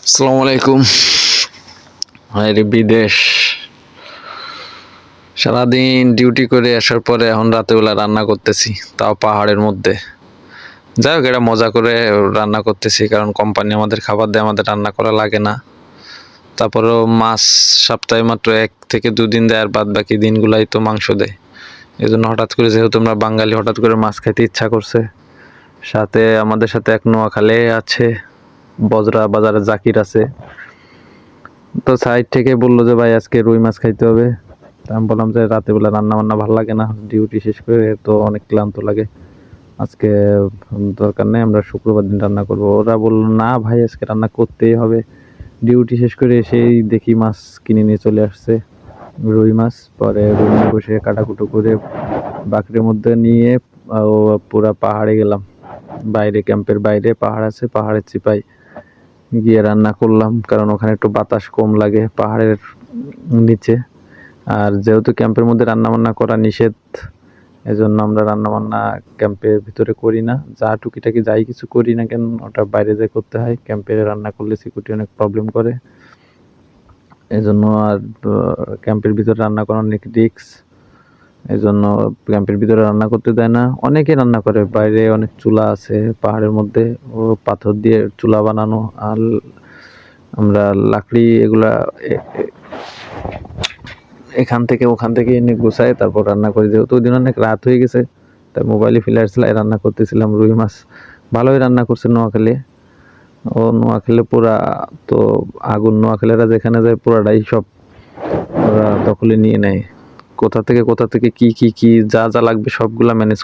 আসসালামু আলাইকুম। হায়রে বিদেশ, সারাদিন ডিউটি করে আসার পরে এখন রাতেবেলা রান্না করতেছি, তাও পাহাড়ের মধ্যে। যাই হোক, এটা মজা করে রান্না করতেছি, কারণ কোম্পানি আমাদের খাবার দেয়, আমাদের রান্না করা লাগে না। তারপরেও মাছ সপ্তাহে মাত্র 1 থেকে 2 দিন দেয়, আর বাদ বাকি দিনগুলাই তো মাংস দেয়। এই জন্য হঠাৎ করে, যেহেতু আমরা বাঙালি, হঠাৎ করে মাছ খাইতে ইচ্ছা করছে। সাথে আমাদের সাথে এক নোয়াখালী আছে, বজরা বাজারে জাকির আছে। তো সাইড থেকে বললো যে ভাই আজকে রুই মাছ খাইতে হবে। তা আমি বললাম যে রাতে বেলা রান্না বান্না ভালো লাগে না, ডিউটি শেষ করে তো অনেক ক্লান্ত লাগে, আজকে দরকার নেই, আমরা শুক্রবার দিন রান্না করবো। ওরা বললো না ভাই, আজকে রান্না করতেই হবে। ডিউটি শেষ করে এসেই দেখি মাছ কিনে নিয়ে চলে আসছে, রুই মাছ। পরে রুই নিয়ে বসে কাটাকুটো করে বাকরির মধ্যে নিয়ে পুরা পাহাড়ে গেলাম। বাইরে, ক্যাম্পের বাইরে পাহাড় আছে, পাহাড়ের চিপায় গিয়ে রান্না করলাম, কারণ ওখানে একটু বাতাস কম লাগে পাহাড়ের নিচে। আর যেহেতু ক্যাম্পের মধ্যে রান্না বান্না করা নিষেধ, এজন্য আমরা রান্না বান্না ক্যাম্পের ভিতরে করি না। যা টুকিটাকি যাই কিছু করি না কেন, ওটা বাইরে যেয়ে করতে হয়। ক্যাম্পে রান্না করলে সিকিউরিটি অনেক প্রবলেম করে, এজন্য। আর ক্যাম্পের ভিতরে রান্না করা অনেক রিস্ক, এজন্য ক্যাম্পের ভিতরে রান্না করতে দেয় না। অনেকে রান্না করে, বাইরে অনেক চুলা আছে পাহাড়ের মধ্যে, ও পাথর দিয়ে চুলা বানানো। আর আমরা লাকড়ি এগুলা এখান থেকে ওখান থেকে এনে গুছাই, তারপর রান্না করি। যেহেতু ওই দিন অনেক রাত হয়ে গেছে, তাই মোবাইলে ফ্ল্যাশ চালাই রান্না করতেছিলাম রুই মাছ। ভালোই রান্না করছে নোয়াখালী। ও নোয়াখালী পুরা তো আগুন, নোয়াখালীরা যেখানে যায় পুরাটাই সব ওরা দখলে নিয়ে নেয়। কোথা থেকে কি কি কি যা যা লাগবে সবগুলা ম্যানেজ